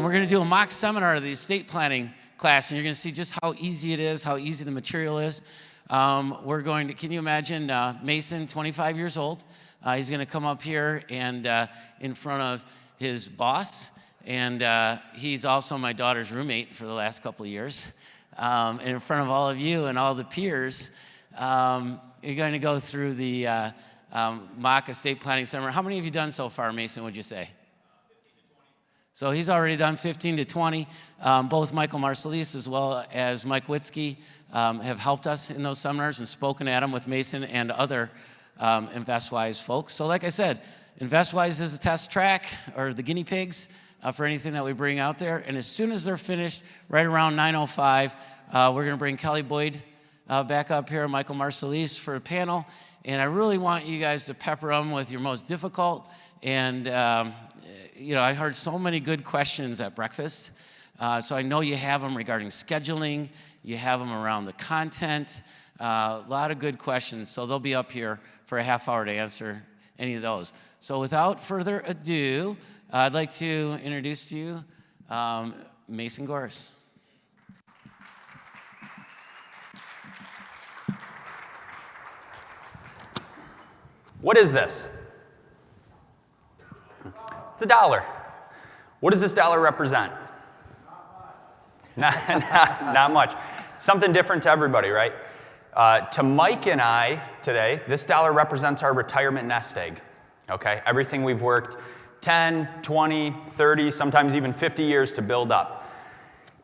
We're going to do a mock seminar of the estate planning class, and you're going to see just how easy it is, how easy the material is. We're going to, can you imagine Mason, 25 years old? He's going to come up here and in front of his boss, and he's also my daughter's roommate for the last couple of years. And in front of all of you and all the peers, you're going to go through the mock estate planning seminar. How many have you done so far, Mason, would you say? So he's already done 15 to 20. Both Michael Marsalis as well as Mike Witzke have helped us in those seminars and spoken at them with Mason and other InvestWise folks. So like I said, InvestWise is a test track, or the guinea pigs, for anything that we bring out there. And as soon as they're finished, right around 9:05, we're going to bring Kelly Boyd back up here, Michael Marsalis, for a panel. And I really want you guys to pepper them with your most difficult and I heard so many good questions at breakfast. So I know you have them regarding scheduling. You have them around the content. A lot of good questions. So they'll be up here for a half hour to answer any of those. So without further ado, I'd like to introduce to you Mason Gorris. What is this? It's a dollar. What does this dollar represent? Not much. Something different to everybody, right? To Mike and I today, this dollar represents our retirement nest egg, okay? Everything we've worked 10, 20, 30, sometimes even 50 years to build up.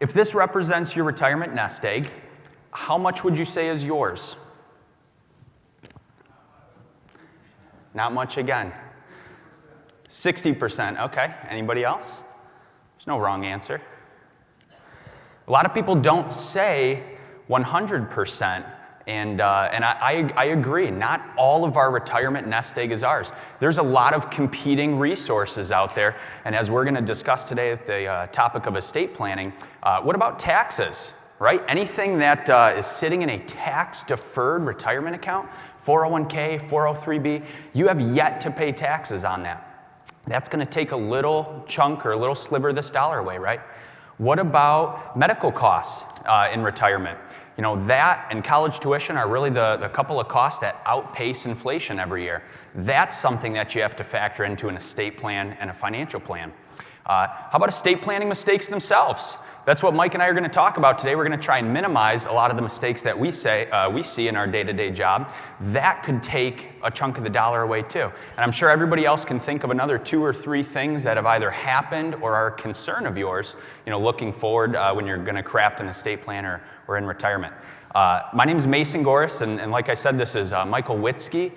If this represents your retirement nest egg, how much would you say is yours? Not much again. 60%, okay. Anybody else? There's no wrong answer. A lot of people don't say 100%, and I agree. Not all of our retirement nest egg is ours. There's a lot of competing resources out there, and as we're going to discuss today at the topic of estate planning, what about taxes, right? Anything that is sitting in a tax-deferred retirement account, 401k, 403b, you have yet to pay taxes on that. That's going to take a little chunk or a little sliver of this dollar away, right? What about medical costs in retirement? You know, that and college tuition are really the couple of costs that outpace inflation every year. That's something that you have to factor into an estate plan and a financial plan. How about estate planning mistakes themselves? That's what Mike and I are going to talk about today. We're going to try and minimize a lot of the mistakes that we see in our day-to-day job. That could take a chunk of the dollar away too. And I'm sure everybody else can think of another 2 or 3 things that have either happened or are a concern of yours, looking forward when you're going to craft an estate plan or in retirement. My name is Mason Gorris, and like I said, this is Michael Witzke.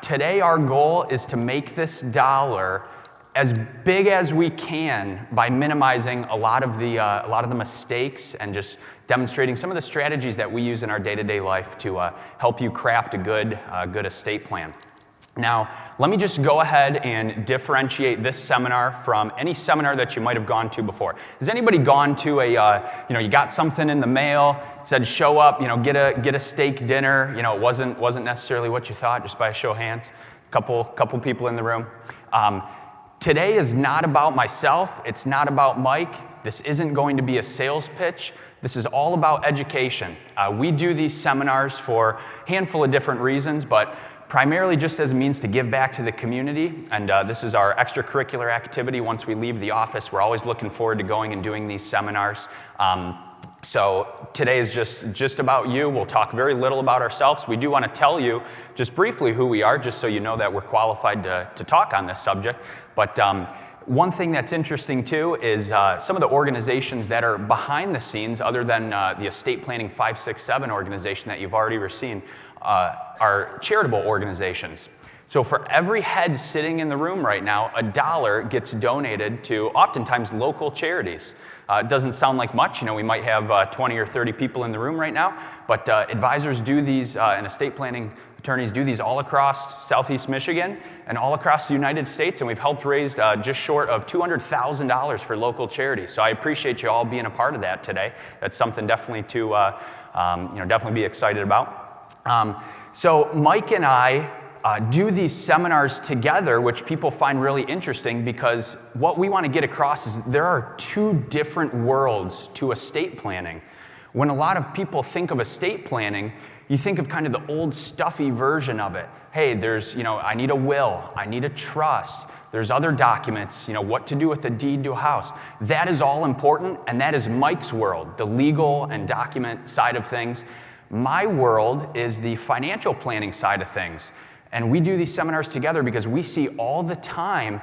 Today our goal is to make this dollar as big as we can by minimizing a lot of the mistakes and just demonstrating some of the strategies that we use in our day-to-day life to help you craft a good estate plan. Now, let me just go ahead and differentiate this seminar from any seminar that you might have gone to before. Has anybody gone to you got something in the mail, it said show up, get a steak dinner, it wasn't necessarily what you thought, just by a show of hands, couple people in the room. Today is not about myself. It's not about Mike. This isn't going to be a sales pitch. This is all about education. We do these seminars for a handful of different reasons, but primarily just as a means to give back to the community. And this is our extracurricular activity. Once we leave the office, we're always looking forward to going and doing these seminars. So today is just about you. We'll talk very little about ourselves. We do want to tell you just briefly who we are, just so you know that we're qualified to talk on this subject. But one thing that's interesting too is some of the organizations that are behind the scenes, other than the Estate Planning 567 organization that you've already seen, are charitable organizations. So for every head sitting in the room right now, $1 gets donated to oftentimes local charities. It doesn't sound like much. We might have 20 or 30 people in the room right now, but advisors do these and estate planning attorneys do these all across Southeast Michigan and all across the United States, and we've helped raise just short of $200,000 for local charities. So I appreciate you all being a part of that today. That's something definitely to definitely be excited about. So Mike and I do these seminars together, which people find really interesting, because what we want to get across is there are two different worlds to estate planning. When a lot of people think of estate planning, you think of kind of the old stuffy version of it. Hey, there's, I need a will, I need a trust, there's other documents, what to do with the deed to a house. That is all important, and that is Mike's world, the legal and document side of things. My world is the financial planning side of things. And we do these seminars together because we see all the time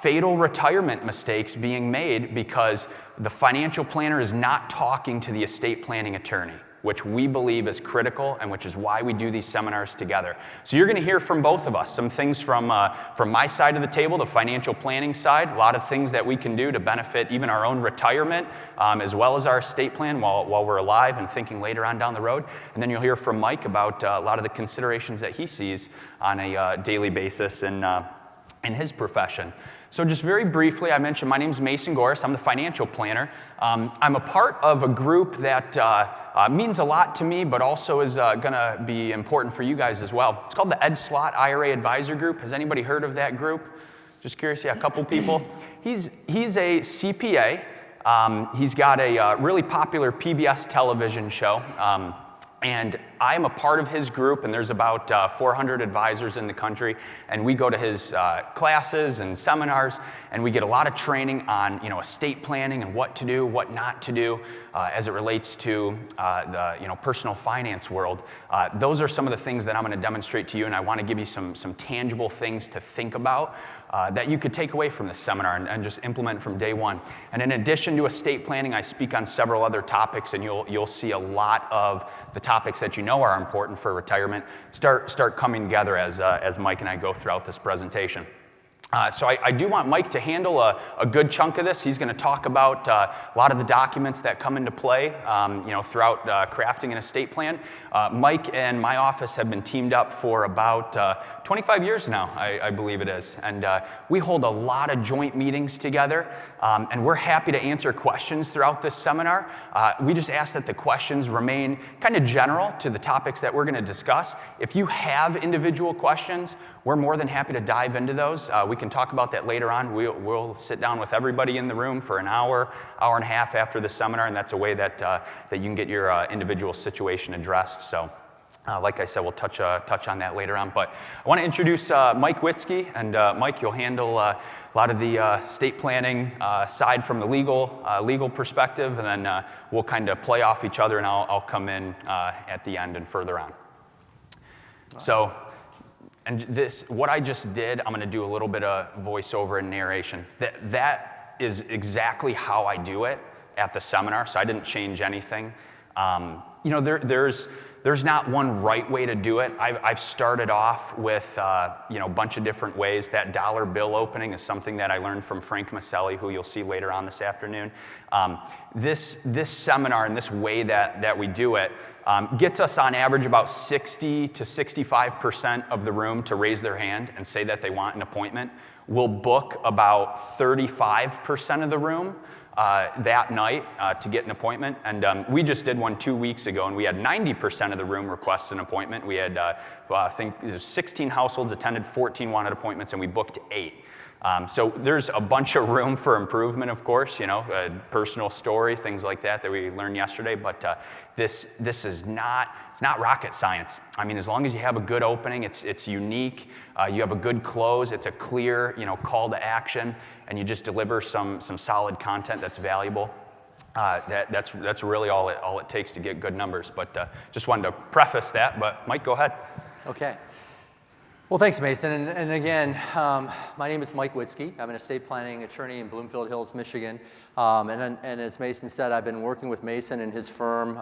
fatal retirement mistakes being made because the financial planner is not talking to the estate planning attorney, which we believe is critical and which is why we do these seminars together. So you're going to hear from both of us, some things from my side of the table, the financial planning side, a lot of things that we can do to benefit even our own retirement, as well as our estate plan while we're alive and thinking later on down the road. And then you'll hear from Mike about a lot of the considerations that he sees on a daily basis in his profession. So just very briefly, I mentioned my name's Mason Gorris. I'm the financial planner. I'm a part of a group that means a lot to me, but also is going to be important for you guys as well. It's called the Ed Slott IRA Advisor Group. Has anybody heard of that group? Just curious, yeah, a couple people. He's a CPA. He's got a really popular PBS television show. And I'm a part of his group, and there's about 400 advisors in the country, and we go to his classes and seminars, and we get a lot of training on estate planning and what to do, what not to do as it relates to the personal finance world. Those are some of the things that I'm going to demonstrate to you, and I want to give you some tangible things to think about that you could take away from this seminar and just implement from day one. And in addition to estate planning, I speak on several other topics, and you'll see a lot of the topics that are important for retirement start coming together as Mike and I go throughout this presentation. So I do want Mike to handle a good chunk of this. He's going to talk about a lot of the documents that come into play, throughout crafting an estate plan. Mike and my office have been teamed up for about 25 years now, I believe it is. And we hold a lot of joint meetings together, and we're happy to answer questions throughout this seminar. We just ask that the questions remain kind of general to the topics that we're going to discuss. If you have individual questions, we're more than happy to dive into those. We can talk about that later on. We'll sit down with everybody in the room for an hour and a half after the seminar, and that's a way that you can get your individual situation addressed. So, like I said, we'll touch on that later on. But I want to introduce Mike Witzke, and Mike, you'll handle a lot of the estate planning side from the legal perspective, and then we'll kind of play off each other, and I'll come in at the end and further on. So. And what I just did, I'm going to do a little bit of voiceover and narration. That is exactly how I do it at the seminar, so I didn't change anything. There's not one right way to do it. I've started off with a bunch of different ways. That dollar bill opening is something that I learned from Frank Maselli, who you'll see later on this afternoon. This seminar and this way that we do it gets us on average about 60 to 65% of the room to raise their hand and say that they want an appointment. We'll book about 35% of the room that night to get an appointment. And we just did one 2 weeks ago, and we had 90% of the room request an appointment. We had, I think, 16 households attended, 14 wanted appointments, and we booked 8. So there's a bunch of room for improvement, of course, a personal story, things like that we learned yesterday. But this is not rocket science. I mean, as long as you have a good opening, it's unique. You have a good close. It's a clear, call to action, and you just deliver some solid content that's valuable. That's really all it takes to get good numbers. But just wanted to preface that. But Mike, go ahead. Okay. Well, thanks, Mason. And again, my name is Mike Witzke. I'm an estate planning attorney in Bloomfield Hills, Michigan. And as Mason said, I've been working with Mason and his firm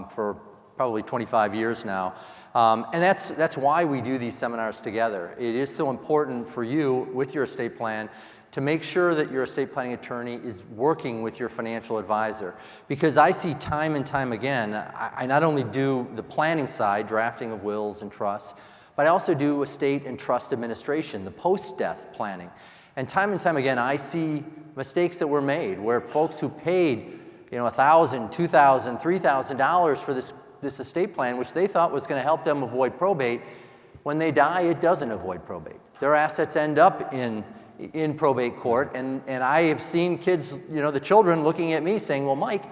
for probably 25 years now. And that's why we do these seminars together. It is so important for you with your estate plan to make sure that your estate planning attorney is working with your financial advisor. Because I see time and time again, I not only do the planning side, drafting of wills and trusts, but I also do estate and trust administration, the post-death planning. And time again, I see mistakes that were made where folks who paid, $1,000, $2,000, $3,000 for this estate plan, which they thought was going to help them avoid probate, When they die, it doesn't avoid probate. Their assets end up in probate court, and I have seen kids, the children looking at me saying, well, Mike,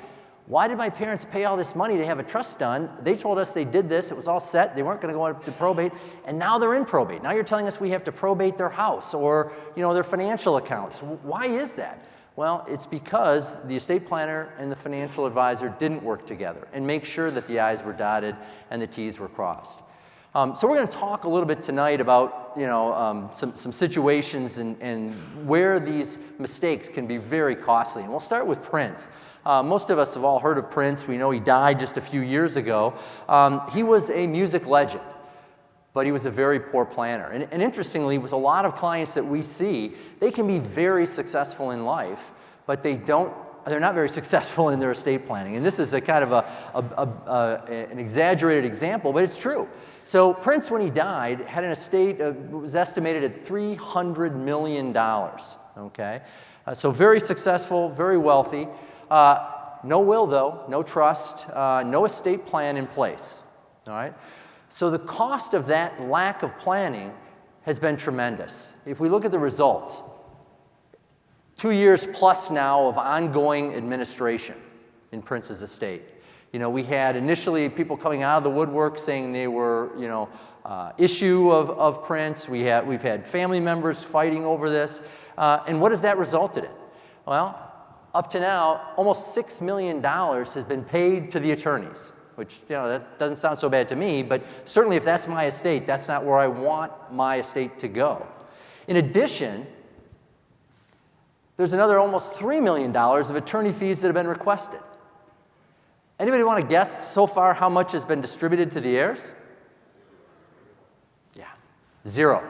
why did my parents pay all this money to have a trust done? They told us they did this, it was all set, they weren't going to go up to probate, and now they're in probate. Now you're telling us we have to probate their house or their financial accounts. Why is that? Well, it's because the estate planner and the financial advisor didn't work together and make sure that the I's were dotted and the T's were crossed. So we're going to talk a little bit tonight about some situations and where these mistakes can be very costly. And we'll start with Prince. Most of us have all heard of Prince. We know he died just a few years ago. He was a music legend, but he was a very poor planner. And interestingly, with a lot of clients that we see, they can be very successful in life, but they're not very successful in their estate planning. And this is a kind of an exaggerated example, but it's true. So Prince, when he died, had an estate was estimated at $300 million, okay? So very successful, very wealthy. No will, though, no trust, no estate plan in place, all right? So the cost of that lack of planning has been tremendous. If we look at the results, 2 years plus now of ongoing administration in Prince's estate. We had initially people coming out of the woodwork saying they were, issue of Prince. We've had family members fighting over this. And what has that resulted in? Well, up to now, almost $6 million has been paid to the attorneys, which, that doesn't sound so bad to me, but certainly if that's my estate, that's not where I want my estate to go. In addition, there's another almost $3 million of attorney fees that have been requested. Anybody want to guess so far how much has been distributed to the heirs? Yeah, 0.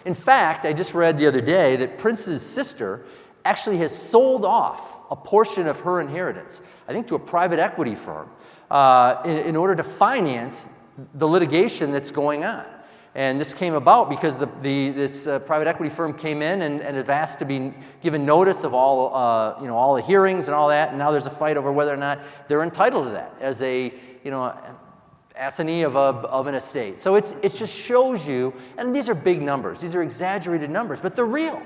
In fact, I just read the other day that Prince's sister actually has sold off a portion of her inheritance, I think to a private equity firm, in order to finance the litigation that's going on. And this came about because this private equity firm came in and have asked to be given notice of all the hearings and all that, and now there's a fight over whether or not they're entitled to that as a assignee of an estate. So it just shows you, and these are big numbers, these are exaggerated numbers, but they're real.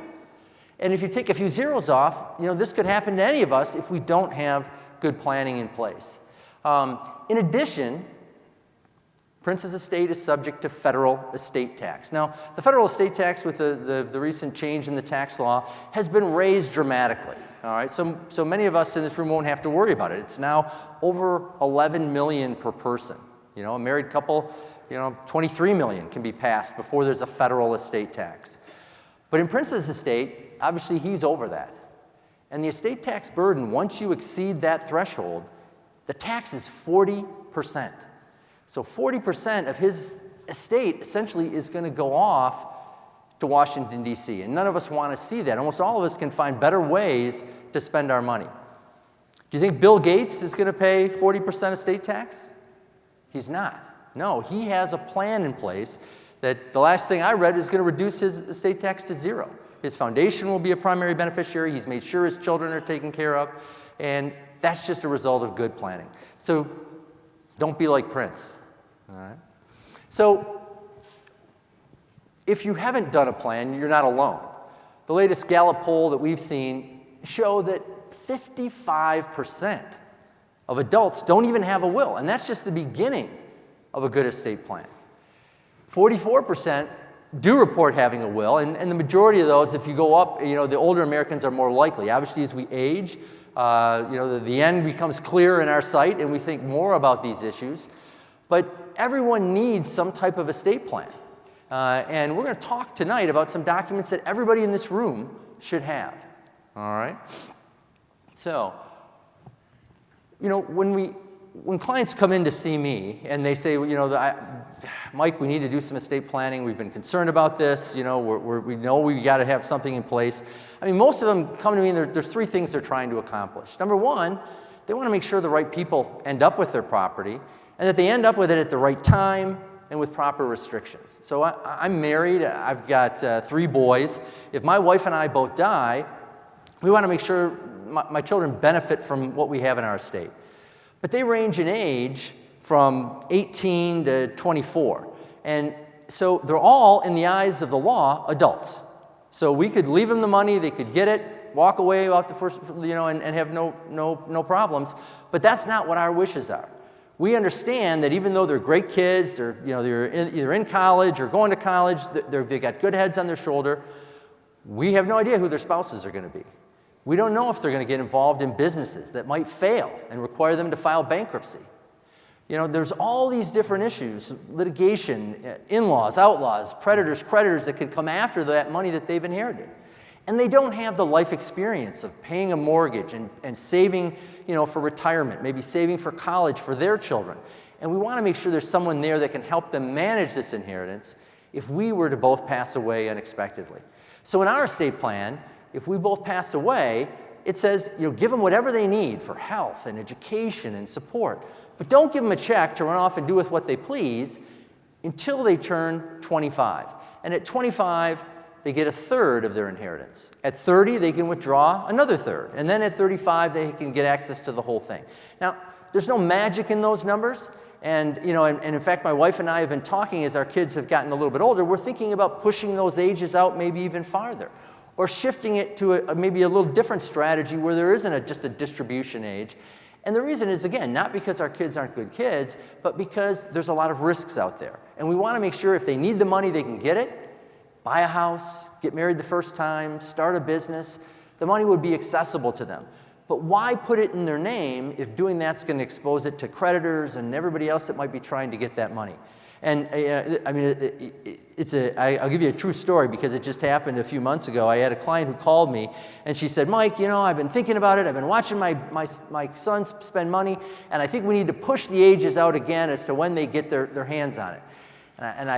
And if you take a few zeros off, this could happen to any of us if we don't have good planning in place. In addition, Prince's estate is subject to federal estate tax. Now, the federal estate tax with the recent change in the tax law has been raised dramatically. All right, so many of us in this room won't have to worry about it. It's now over $11 million per person. A married couple, $23 million can be passed before there's a federal estate tax. But in Prince's estate, obviously he's over that. And the estate tax burden, once you exceed that threshold, the tax is 40%. So 40% of his estate essentially is going to go off to Washington, D.C., and none of us want to see that. Almost all of us can find better ways to spend our money. Do you think Bill Gates is going to pay 40% estate tax? He's not. No, he has a plan in place that the last thing I read is going to reduce his estate tax to 0. His foundation will be a primary beneficiary. He's made sure his children are taken care of, and that's just a result of good planning. So don't be like Prince. All right. So if you haven't done a plan, you're not alone. The latest Gallup poll that we've seen show that 55% of adults don't even have a will, and that's just the beginning of a good estate plan. 44% do report having a will, and the majority of those, if you go up, the older Americans are more likely. Obviously, as we age, the end becomes clearer in our sight, and we think more about these issues. But everyone needs some type of estate plan. And we're going to talk tonight about some documents that everybody in this room should have. All right? So, when clients come in to see me and they say, Mike, we need to do some estate planning. We've been concerned about this. We know we got to have something in place. I mean, most of them come to me and there's 3 things they're trying to accomplish. Number 1, they want to make sure the right people end up with their property, and that they end up with it at the right time and with proper restrictions. So I'm married. I've got 3 boys. If my wife and I both die, we want to make sure my children benefit from what we have in our estate. But they range in age from 18 to 24. And so they're all, in the eyes of the law, adults. So we could leave them the money, they could get it, walk away off the first, and have no problems. But that's not what our wishes are. We understand that even though they're great kids, they're either in college or going to college, they've got good heads on their shoulder, we have no idea who their spouses are going to be. We don't know if they're going to get involved in businesses that might fail and require them to file bankruptcy. There's all these different issues, litigation, in-laws, outlaws, predators, creditors that can come after that money that they've inherited. And they don't have the life experience of paying a mortgage and saving, for retirement, maybe saving for college for their children. And we want to make sure there's someone there that can help them manage this inheritance if we were to both pass away unexpectedly. So in our estate plan, if we both pass away, it says, give them whatever they need for health and education and support. But don't give them a check to run off and do with what they please until they turn 25. And at 25, they get a third of their inheritance. At 30, they can withdraw another third. And then at 35, they can get access to the whole thing. Now, there's no magic in those numbers. And in fact, my wife and I have been talking as our kids have gotten a little bit older. We're thinking about pushing those ages out maybe even farther, or shifting it to maybe a little different strategy where there isn't just a distribution age. And the reason is, again, not because our kids aren't good kids, but because there's a lot of risks out there. And we want to make sure if they need the money, they can get it, buy a house, get married the first time, start a business. The money would be accessible to them. But why put it in their name if doing that's going to expose it to creditors and everybody else that might be trying to get that money? And I'll give you a true story because it just happened a few months ago. I had a client who called me and she said, Mike, I've been thinking about it. I've been watching my sons spend money, and I think we need to push the ages out again as to when they get their hands on it. And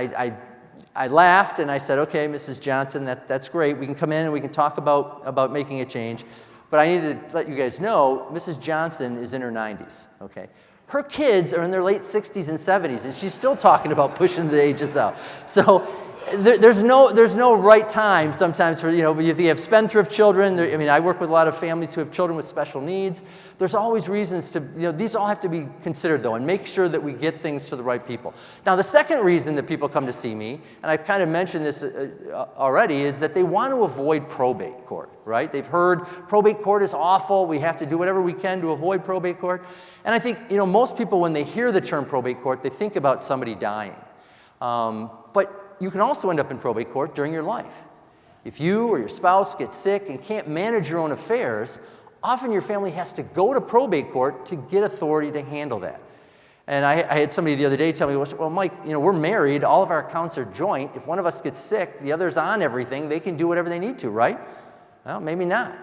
I laughed and I said, okay, Mrs. Johnson, that's great. We can come in and we can talk about making a change. But I need to let you guys know, Mrs. Johnson is in her 90s, okay? Her kids are in their late 60s and 70s, and she's still talking about pushing the ages out. So there's no right time sometimes for, if you have spendthrift children. I work with a lot of families who have children with special needs. There's always reasons to, these all have to be considered, though, and make sure that we get things to the right people. Now, the second reason that people come to see me, and I've kind of mentioned this already, is that they want to avoid probate court, right? They've heard probate court is awful. We have to do whatever we can to avoid probate court. And I think, most people, when they hear the term probate court, they think about somebody dying. But you can also end up in probate court during your life. If you or your spouse get sick and can't manage your own affairs, often your family has to go to probate court to get authority to handle that. And I had somebody the other day tell me, well, Mike, we're married, all of our accounts are joint. If one of us gets sick, the other's on everything, they can do whatever they need to, right? Well, maybe not.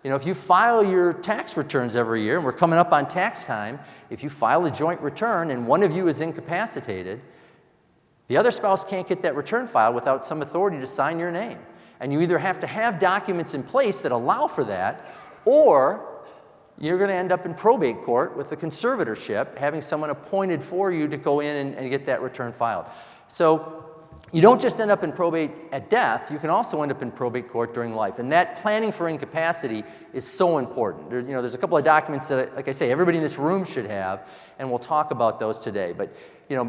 If you file your tax returns every year, and we're coming up on tax time, if you file a joint return and one of you is incapacitated, the other spouse can't get that return filed without some authority to sign your name. And you either have to have documents in place that allow for that, or you're going to end up in probate court with the conservatorship, having someone appointed for you to go in and get that return filed. So you don't just end up in probate at death, you can also end up in probate court during life. And that planning for incapacity is so important. There's a couple of documents that, like I say, everybody in this room should have, and we'll talk about those today. But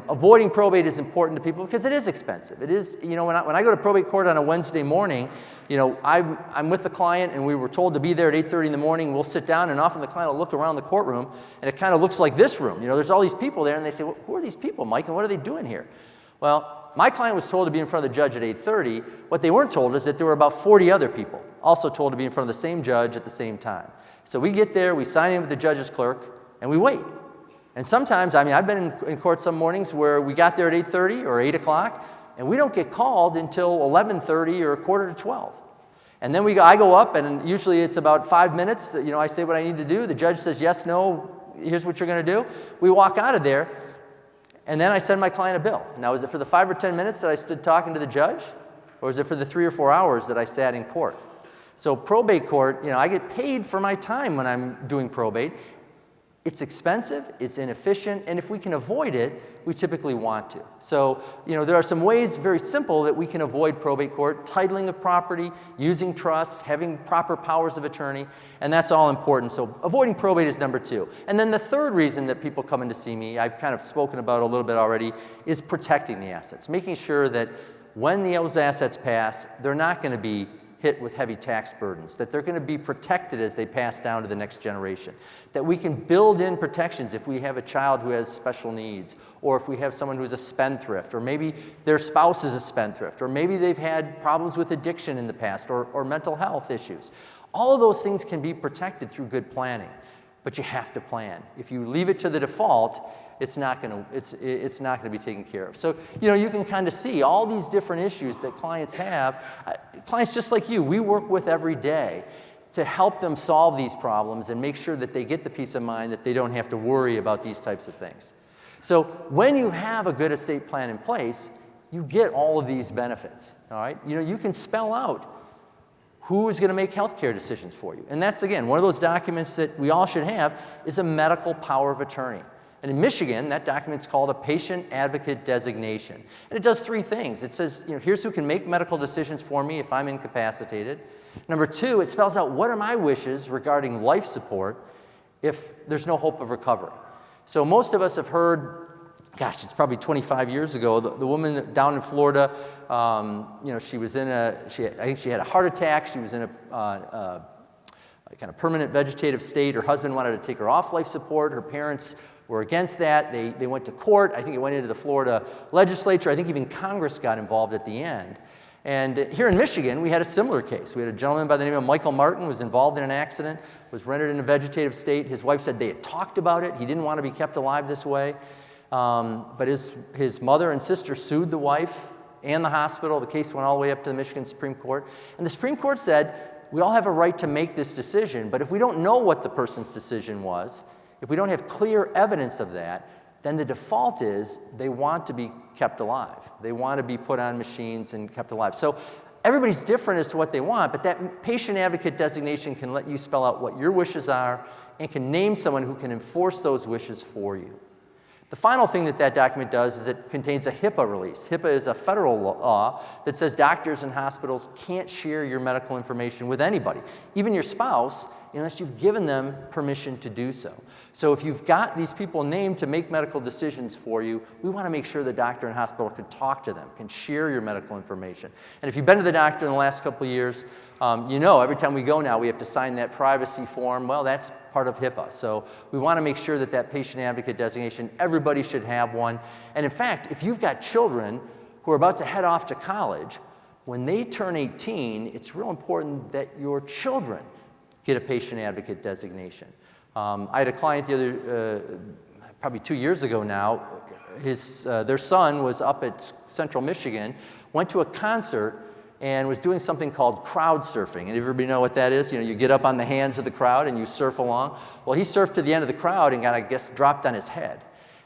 avoiding probate is important to people because it is expensive. It is, when I go to probate court on a Wednesday morning, I'm with the client and we were told to be there at 8:30 in the morning. We'll sit down and often the client will look around the courtroom and it kind of looks like this room. There's all these people there and they say, well, who are these people, Mike, and what are they doing here? Well, my client was told to be in front of the judge at 8:30. What they weren't told is that there were about 40 other people also told to be in front of the same judge at the same time. So we get there, we sign in with the judge's clerk, and we wait. And sometimes, I've been in court some mornings where we got there at 8:30 or 8 o'clock, and we don't get called until 11:30 or 11:45. And then I go up, and usually it's about 5 minutes. I say what I need to do. The judge says, yes, no, here's what you're going to do. We walk out of there, and then I send my client a bill. Now, is it for the 5 or 10 minutes that I stood talking to the judge, or is it for the 3 or 4 hours that I sat in court? So probate court, I get paid for my time when I'm doing probate. It's expensive, it's inefficient, and if we can avoid it, we typically want to. So, there are some ways, very simple, that we can avoid probate court: titling of property, using trusts, having proper powers of attorney, and that's all important. So avoiding probate is number 2. And then the third reason that people come in to see me, I've kind of spoken about a little bit already, is protecting the assets, making sure that when those assets pass, they're not going to be hit with heavy tax burdens, that they're going to be protected as they pass down to the next generation, that we can build in protections if we have a child who has special needs, or if we have someone who's a spendthrift, or maybe their spouse is a spendthrift, or maybe they've had problems with addiction in the past, or mental health issues. All of those things can be protected through good planning, but you have to plan. If you leave it to the default, it's not going to be taken care of. So, you can kind of see all these different issues that clients have. Clients just like you, we work with every day to help them solve these problems and make sure that they get the peace of mind that they don't have to worry about these types of things. So when you have a good estate plan in place, you get all of these benefits, all right? You can spell out who is going to make health care decisions for you. And that's, again, one of those documents that we all should have is a medical power of attorney. And in Michigan, that document's called a patient advocate designation. And it does 3 things. It says, here's who can make medical decisions for me if I'm incapacitated. Number 2, it spells out what are my wishes regarding life support if there's no hope of recovery. So most of us have heard, gosh, it's probably 25 years ago, the woman down in Florida, she was I think she had a heart attack. She was in a kind of permanent vegetative state. Her husband wanted to take her off life support. Her parents were against that. They went to court. I think it went into the Florida legislature. I think even Congress got involved at the end. And here in Michigan, we had a similar case. We had a gentleman by the name of Michael Martin who was involved in an accident, was rendered in a vegetative state. His wife said they had talked about it. He didn't want to be kept alive this way. But his mother and sister sued the wife and the hospital. The case went all the way up to the Michigan Supreme Court. And the Supreme Court said, we all have a right to make this decision, but if we don't know what the person's decision was, if we don't have clear evidence of that, then the default is they want to be kept alive. They want to be put on machines and kept alive. So everybody's different as to what they want, but that patient advocate designation can let you spell out what your wishes are and can name someone who can enforce those wishes for you. The final thing that document does is it contains a HIPAA release. HIPAA is a federal law that says doctors and hospitals can't share your medical information with anybody, even your spouse, unless you've given them permission to do so. So if you've got these people named to make medical decisions for you, we want to make sure the doctor and hospital can talk to them, can share your medical information. And if you've been to the doctor in the last couple of years, every time we go now, we have to sign that privacy form. Well, that's part of HIPAA. So we want to make sure that patient advocate designation, everybody should have one. And in fact, if you've got children who are about to head off to college, when they turn 18, it's real important that your children get a patient advocate designation. I had a client probably 2 years ago now. Their son was up at Central Michigan, went to a concert, and was doing something called crowd surfing. And everybody know what that is? You get up on the hands of the crowd and you surf along. Well, he surfed to the end of the crowd and got, I guess, dropped on his head.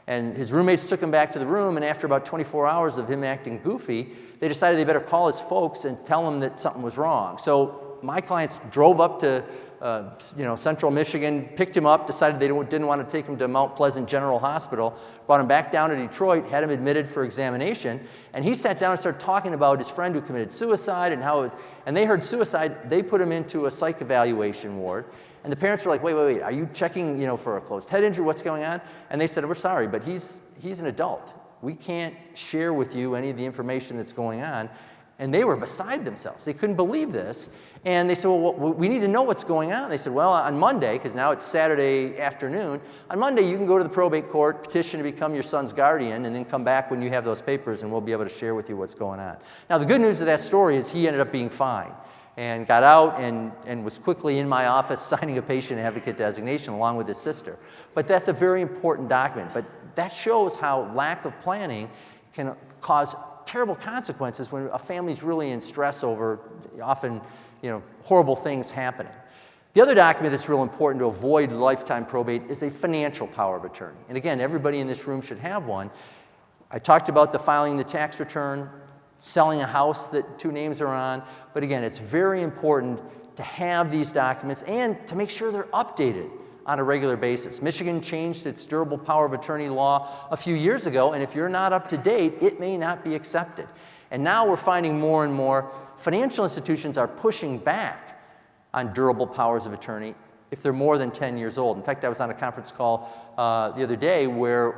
And his roommates took him back to the room, and after about 24 hours of him acting goofy, they decided they better call his folks and tell him that something was wrong. So my clients drove up to Central Michigan, picked him up, decided they didn't want to take him to Mount Pleasant General Hospital, brought him back down to Detroit, had him admitted for examination, and he sat down and started talking about his friend who committed suicide and how it was, and they heard suicide, they put him into a psych evaluation ward, and the parents were like, wait, are you checking, for a closed head injury, what's going on? And they said, we're sorry, but he's an adult. We can't share with you any of the information that's going on. And they were beside themselves. They couldn't believe this. And they said, well, we need to know what's going on. They said, well, on Monday, because now it's Saturday afternoon, on Monday you can go to the probate court, petition to become your son's guardian, and then come back when you have those papers, and we'll be able to share with you what's going on. Now, the good news of that story is he ended up being fine and got out and was quickly in my office signing a patient advocate designation along with his sister. But that's a very important document. But that shows how lack of planning can cause terrible consequences when a family's really in stress over often, horrible things happening. The other document that's real important to avoid lifetime probate is a financial power of attorney. And again, everybody in this room should have one. I talked about the filing the tax return, selling a house that 2 names are on, but again, it's very important to have these documents and to make sure they're updated on a regular basis. Michigan changed its durable power of attorney law a few years ago, and if you're not up to date, it may not be accepted. And now we're finding more and more financial institutions are pushing back on durable powers of attorney if they're more than 10 years old. In fact, I was on a conference call the other day where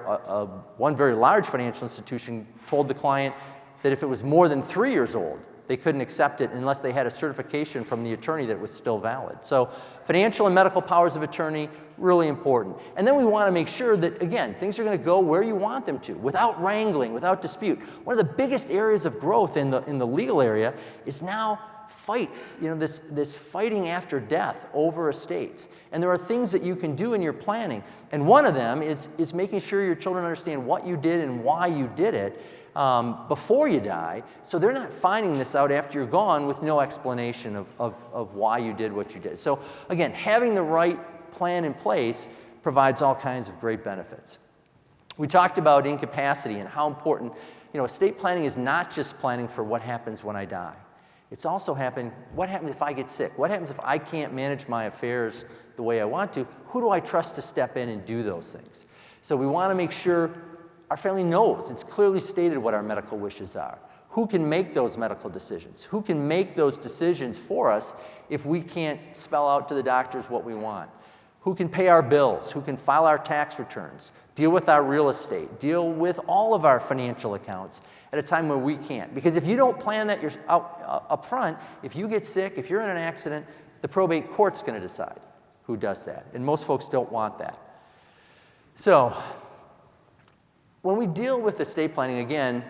one very large financial institution told the client that if it was more than 3 years old, they couldn't accept it unless they had a certification from the attorney that it was still valid. So financial and medical powers of attorney, really important. And then we want to make sure that, again, things are going to go where you want them to, without wrangling, without dispute. One of the biggest areas of growth in the legal area is now fights, this fighting after death over estates. And there are things that you can do in your planning. And one of them is making sure your children understand what you did and why you did it before you die, so they're not finding this out after you're gone with no explanation of why you did what you did. So again, having the right plan in place provides all kinds of great benefits. We talked about incapacity and how important, estate planning is not just planning for what happens when I die. It's also what happens if I get sick? What happens if I can't manage my affairs the way I want to? Who do I trust to step in and do those things? So we want to make sure our family knows, it's clearly stated what our medical wishes are. Who can make those medical decisions? Who can make those decisions for us if we can't spell out to the doctors what we want? Who can pay our bills? Who can file our tax returns? Deal with our real estate? Deal with all of our financial accounts at a time where we can't? Because if you don't plan that up front, if you get sick, if you're in an accident, the probate court's going to decide who does that. And most folks don't want that. So when we deal with estate planning, again,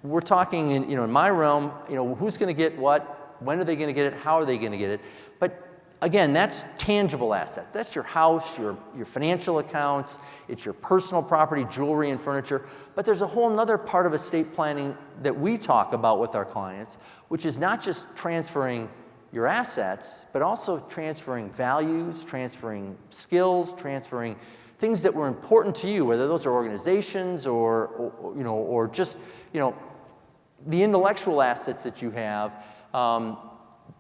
we're talking in my realm, who's going to get what, when are they going to get it, how are they going to get it? But again, that's tangible assets. That's your house, your financial accounts, it's your personal property, jewelry and furniture. But there's a whole other part of estate planning that we talk about with our clients, which is not just transferring your assets, but also transferring values, transferring skills, transferring things that were important to you, whether those are organizations or just, the intellectual assets that you have.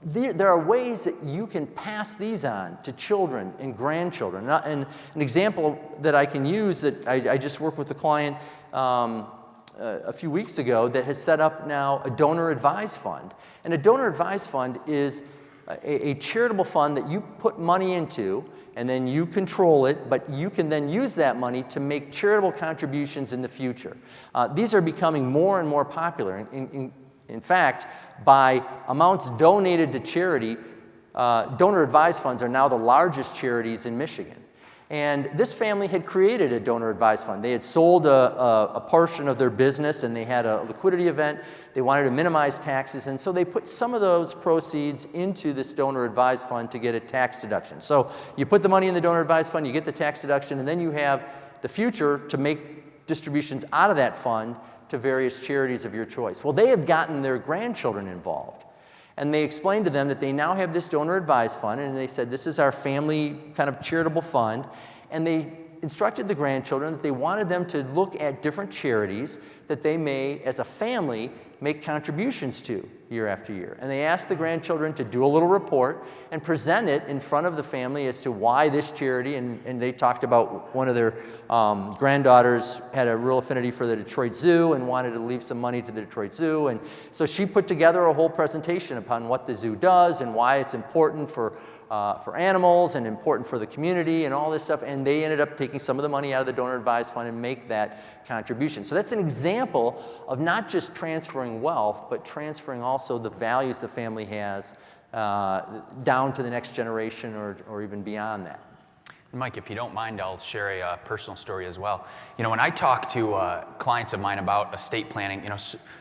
There are ways that you can pass these on to children and grandchildren. And an example that I can use that I just worked with a client a few weeks ago that has set up now a donor advised fund. And a donor advised fund is a charitable fund that you put money into and then you control it, but you can then use that money to make charitable contributions in the future. These are becoming more and more popular. In fact, by amounts donated to charity, donor advised funds are now the largest charities in Michigan. And this family had created a donor advised fund. They had sold a portion of their business and they had a liquidity event. They wanted to minimize taxes, and so they put some of those proceeds into this donor advised fund to get a tax deduction. So you put the money in the donor advised fund, you get the tax deduction, and then you have the future to make distributions out of that fund to various charities of your choice. Well, they have gotten their grandchildren involved. And they explained to them that they now have this donor advised fund, and they said, this is our family kind of charitable fund. And they instructed the grandchildren that they wanted them to look at different charities that they may, as a family, make contributions to year after year. And they asked the grandchildren to do a little report and present it in front of the family as to why this charity, and they talked about one of their granddaughters had a real affinity for the Detroit Zoo and wanted to leave some money to the Detroit Zoo. And so she put together a whole presentation upon what the zoo does and why it's important for animals and important for the community and all this stuff, and they ended up taking some of the money out of the donor advised fund and make that contribution. So that's an example of not just transferring wealth, but transferring also the values the family has down to the next generation or even beyond that. Mike, if you don't mind, I'll share a personal story as well. When I talk to clients of mine about estate planning,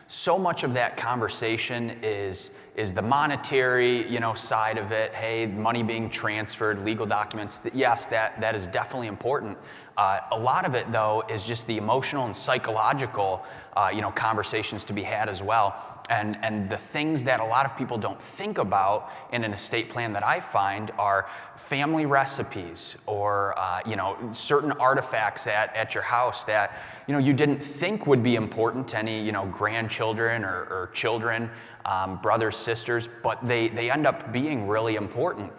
so much of that conversation is the monetary, side of it. Hey, money being transferred, legal documents. Yes, that is definitely important. A lot of it, though, is just the emotional and psychological, conversations to be had as well. And the things that a lot of people don't think about in an estate plan that I find are family recipes or, certain artifacts at your house that, you didn't think would be important to any, grandchildren or children, brothers, sisters, but they end up being really important.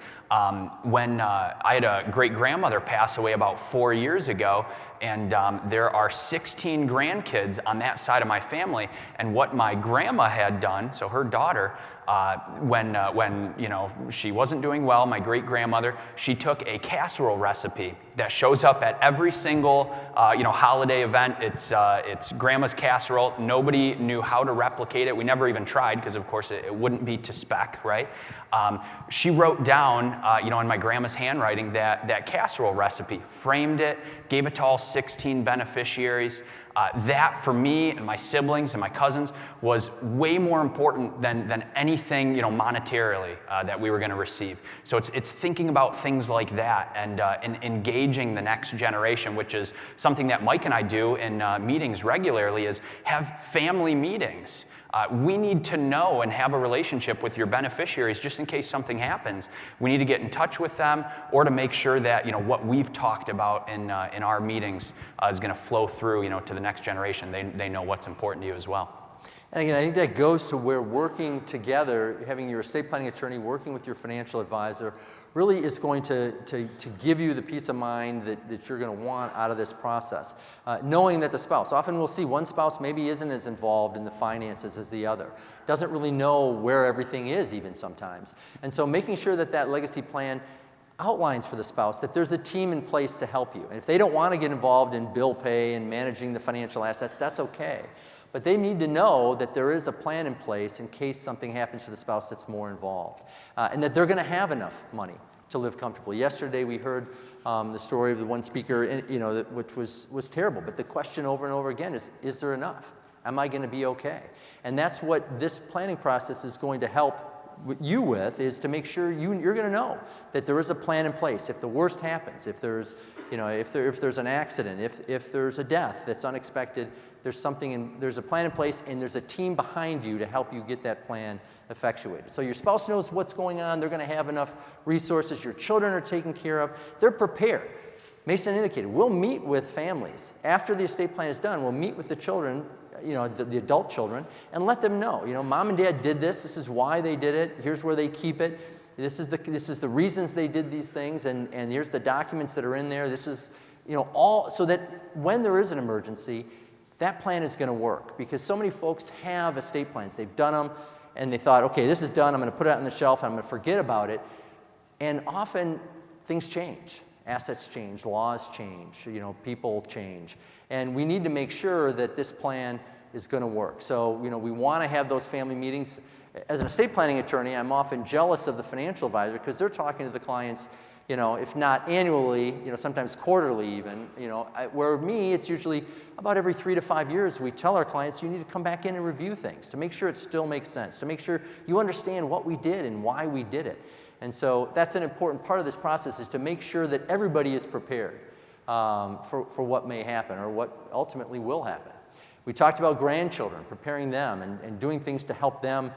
When I had a great-grandmother pass away about 4 years ago, and there are 16 grandkids on that side of my family, and what my grandma had done, so her daughter, when she wasn't doing well, my great-grandmother, she took a casserole recipe that shows up at every single holiday event. It's grandma's casserole. Nobody knew how to replicate it. We never even tried because, of course, it wouldn't be to spec, right? She wrote down, in my grandma's handwriting, that casserole recipe, framed it, gave it to all 16 beneficiaries. That, for me and my siblings and my cousins, was way more important than anything, monetarily that we were going to receive. So it's thinking about things like that and engaging the next generation, which is something that Mike and I do in meetings regularly, is have family meetings. We need to know and have a relationship with your beneficiaries just in case something happens. We need to get in touch with them, or to make sure that what we've talked about in our meetings is going to flow through to the next generation. They know what's important to you as well. And again, I think that goes to where working together, having your estate planning attorney working with your financial advisor, really is going to give you the peace of mind that you're going to want out of this process. Knowing that the spouse, often we'll see one spouse maybe isn't as involved in the finances as the other, doesn't really know where everything is even sometimes. And so making sure that legacy plan outlines for the spouse that there's a team in place to help you. And if they don't want to get involved in bill pay and managing the financial assets, that's okay. But they need to know that there is a plan in place in case something happens to the spouse that's more involved, and that they're going to have enough money to live comfortably. Yesterday we heard the story of the one speaker, which was terrible. But the question over and over again is there enough? Am I going to be okay? And that's what this planning process is going to help you with, is to make sure you're going to know that there is a plan in place. If the worst happens, if there's an accident, if there's a death that's unexpected, there's a plan in place, and there's a team behind you to help you get that plan effectuated. So your spouse knows what's going on. They're going to have enough resources. Your children are taken care of. They're prepared. Mason indicated, we'll meet with families. After the estate plan is done, we'll meet with the children, the adult children, and let them know, mom and dad did this. This is why they did it. Here's where they keep it. This is the reasons they did these things, and here's the documents that are in there. This is, all, so that when there is an emergency, that plan is going to work. Because so many folks have estate plans. They've done them, and they thought, okay, this is done. I'm going to put it on the shelf, and I'm going to forget about it. And often things change. Assets change, laws change, people change. And we need to make sure that this plan is going to work. So, we want to have those family meetings. As an estate planning attorney, I'm often jealous of the financial advisor because they're talking to the clients, if not annually, sometimes quarterly even, where me, it's usually about every 3 to 5 years we tell our clients, you need to come back in and review things to make sure it still makes sense, to make sure you understand what we did and why we did it. And so that's an important part of this process, is to make sure that everybody is prepared for what may happen or what ultimately will happen. We talked about grandchildren, preparing them and doing things to help them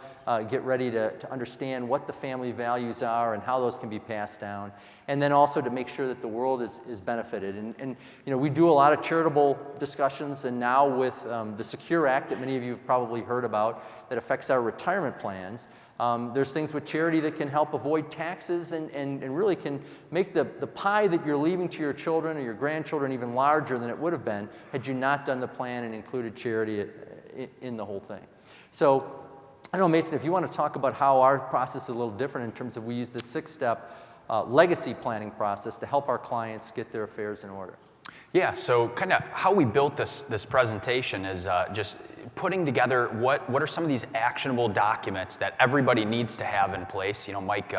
get ready to understand what the family values are and how those can be passed down. And then also to make sure that the world is benefited. And we do a lot of charitable discussions, and now with the Secure Act that many of you have probably heard about that affects our retirement plans, there's things with charity that can help avoid taxes and really can make the pie that you're leaving to your children or your grandchildren even larger than it would have been had you not done the plan and included charity in the whole thing. So I know, Mason, if you want to talk about how our process is a little different in terms of we use the 6-step legacy planning process to help our clients get their affairs in order. Yeah, so kind of how we built this presentation is just putting together what are some of these actionable documents that everybody needs to have in place. Mike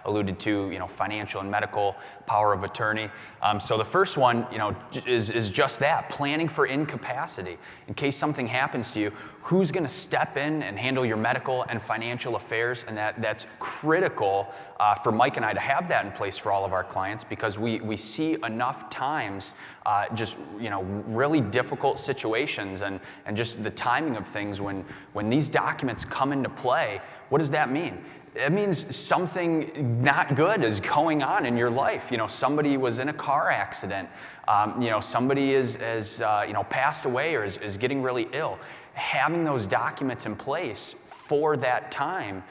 alluded to, financial and medical power of attorney. So the first one, is just that, planning for incapacity. In case something happens to you, who's going to step in and handle your medical and financial affairs? And that's critical for Mike and I to have that in place for all of our clients, because we see enough times just really difficult situations and just the timing of things when these documents come into play. What does that mean? it means something not good is going on in your life. Somebody was in a car accident. Somebody is passed away or is getting really ill. Having those documents in place for that time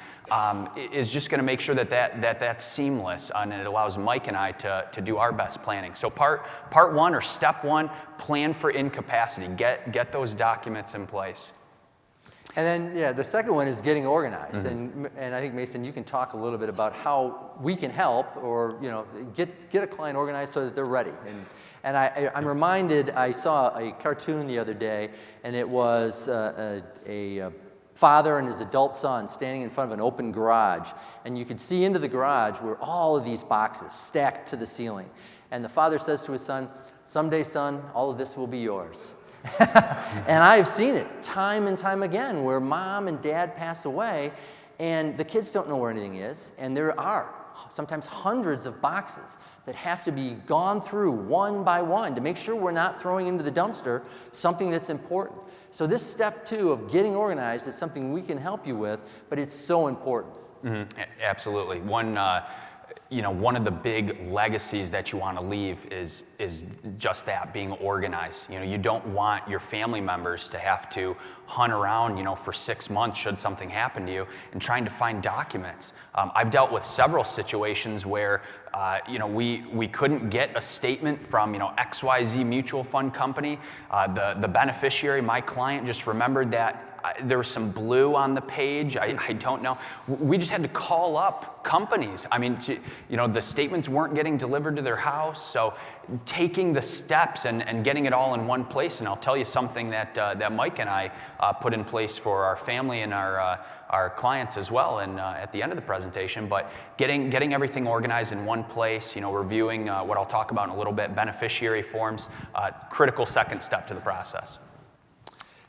is just going to make sure that's seamless, and it allows Mike and I to do our best planning. So part one, or step one, plan for incapacity. Get those documents in place. And then, the second one is getting organized. And I think, Mason, you can talk a little bit about how we can help, or get a client organized so that they're ready. And I'm reminded, I saw a cartoon the other day, and it was a father and his adult son standing in front of an open garage. And you could see into the garage were all of these boxes stacked to the ceiling. And the father says to his son, "Someday, son, all of this will be yours." And I've seen it time and time again where mom and dad pass away and the kids don't know where anything is, and there are sometimes hundreds of boxes that have to be gone through one by one to make sure we're not throwing into the dumpster something that's important. So this step two of getting organized is something we can help you with, but it's so important. Absolutely. One of the big legacies that you want to leave is just that, being organized. You don't want your family members to have to hunt around, for 6 months should something happen to you, and trying to find documents. I've dealt with several situations where, we couldn't get a statement from, XYZ mutual fund company. The beneficiary, my client, just remembered that there was some blue on the page. I don't know. We just had to call up companies. I mean, the statements weren't getting delivered to their house. So taking the steps and getting it all in one place. And I'll tell you something that Mike and I put in place for our family and our clients as well, and at the end of the presentation. But getting everything organized in one place, reviewing what I'll talk about in a little bit, beneficiary forms, critical second step to the process.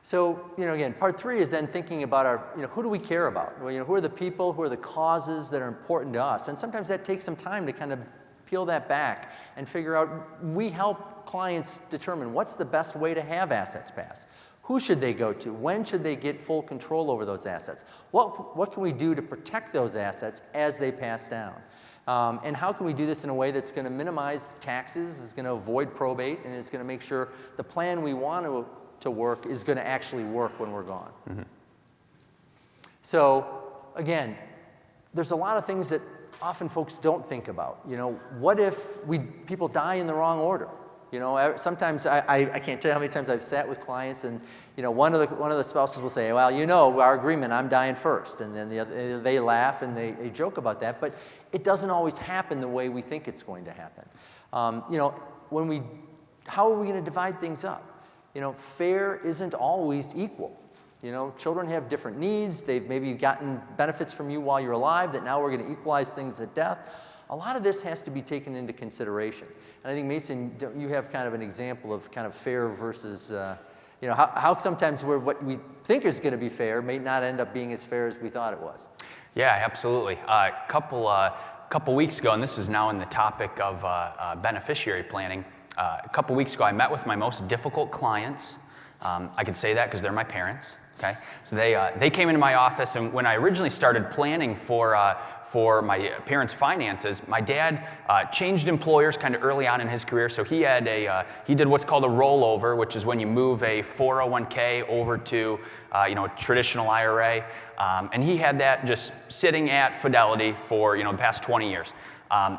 So, again, part three is then thinking about who do we care about? Well, who are the people, who are the causes that are important to us? And sometimes that takes some time to kind of peel that back and figure out, we help clients determine what's the best way to have assets pass. Who should they go to? When should they get full control over those assets? What can we do to protect those assets as they pass down? And how can we do this in a way that's going to minimize taxes, is going to avoid probate, and is going to make sure the plan we want to work is going to actually work when we're gone. So again, there's a lot of things that often folks don't think about. What if people die in the wrong order? Sometimes I can't tell you how many times I've sat with clients, and one of the spouses will say, "Well, our agreement, I'm dying first," and then they laugh and they joke about that. But it doesn't always happen the way we think it's going to happen. How are we going to divide things up? Fair isn't always equal. Children have different needs. They've maybe gotten benefits from you while you're alive that now we're going to equalize things at death. A lot of this has to be taken into consideration. And I think, Mason, you have kind of an example of kind of fair versus, how sometimes what we think is going to be fair may not end up being as fair as we thought it was. Yeah, absolutely. A couple weeks ago, and this is now in the topic of beneficiary planning, a couple weeks ago, I met with my most difficult clients. I can say that because they're my parents. Okay, so they came into my office, and when I originally started planning for my parents' finances, my dad changed employers kind of early on in his career. So he did what's called a rollover, which is when you move a 401k over to a traditional IRA, and he had that just sitting at Fidelity for the past 20 years.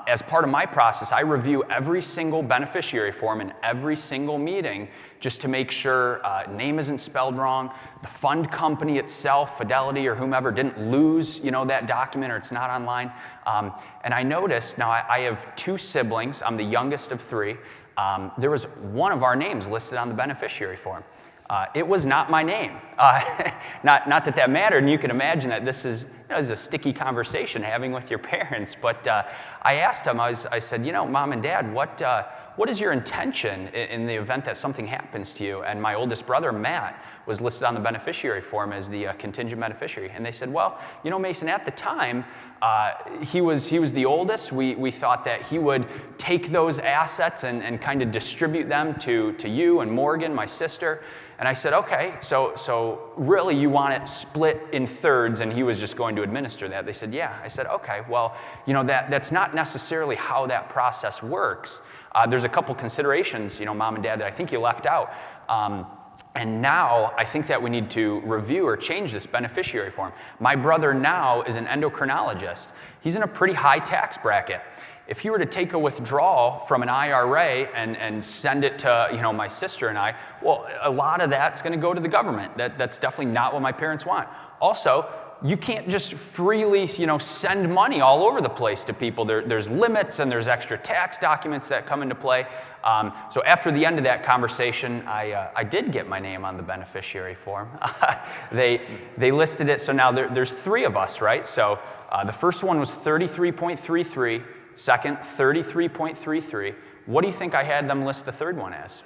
As part of my process, I review every single beneficiary form in every single meeting just to make sure name isn't spelled wrong, the fund company itself, Fidelity or whomever, didn't lose that document or it's not online. And I noticed, now I have 2 siblings, I'm the youngest of 3, there was one of our names listed on the beneficiary form. It was not my name. Not that mattered, and you can imagine that this is a sticky conversation having with your parents. But I asked them, I said, Mom and Dad, what what is your intention in the event that something happens to you? And my oldest brother, Matt, was listed on the beneficiary form as the contingent beneficiary. And they said, well, you know, Mason, at the time, he was the oldest. We thought that he would take those assets and kind of distribute them to you and Morgan, my sister. And I said, okay, so really you want it split in thirds and he was just going to administer that? They said, yeah. I said, okay, well, you know, that's not necessarily how that process works. There's a couple considerations, you know, Mom and Dad, that I think you left out. And now I think that we need to review or change this beneficiary form. My brother now is an endocrinologist. He's in a pretty high tax bracket. If he were to take a withdrawal from an IRA and send it to, you know, my sister and I, well, a lot of that's going to go to the government. That's definitely not what my parents want. Also, you can't just freely, you know, send money all over the place to people. There's limits and there's extra tax documents that come into play. So after the end of that conversation, I did get my name on the beneficiary form. They listed it, so now there's three of us, right? So the first one was 33.33, second 33.33. What do you think I had them list the third one as?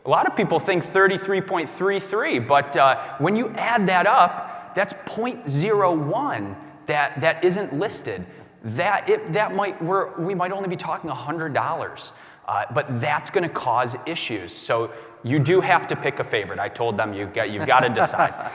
A lot of people think 33.33, but when you add that up, that's 0.01 that isn't listed. We might only be talking $100, but that's going to cause issues. So you do have to pick a favorite. I told them you've got to decide.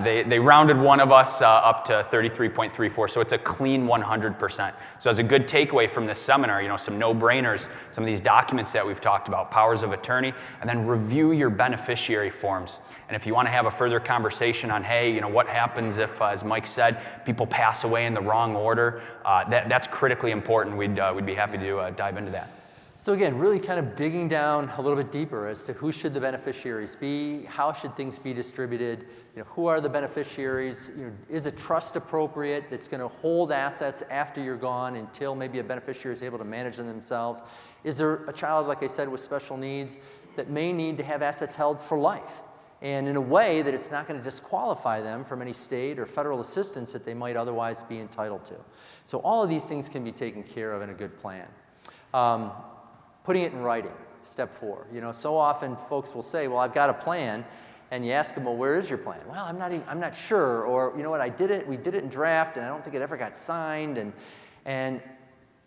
They rounded one of us up to 33.34, so it's a clean 100%. So as a good takeaway from this seminar, you know, some no-brainers, some of these documents that we've talked about, powers of attorney, and then review your beneficiary forms. And if you want to have a further conversation on, hey, you know, what happens if, as Mike said, people pass away in the wrong order, that's critically important. We'd be happy to dive into that. So again, really kind of digging down a little bit deeper as to who should the beneficiaries be, how should things be distributed, you know, who are the beneficiaries, you know, is a trust appropriate that's going to hold assets after you're gone until maybe a beneficiary is able to manage them themselves? Is there a child, like I said, with special needs that may need to have assets held for life? And in a way that it's not going to disqualify them from any state or federal assistance that they might otherwise be entitled to. So all of these things can be taken care of in a good plan. Putting it in writing, step 4. You know, so often folks will say, well, I've got a plan, and you ask them, well, where is your plan? Well, I'm not sure, or you know what, we did it in draft, and I don't think it ever got signed, and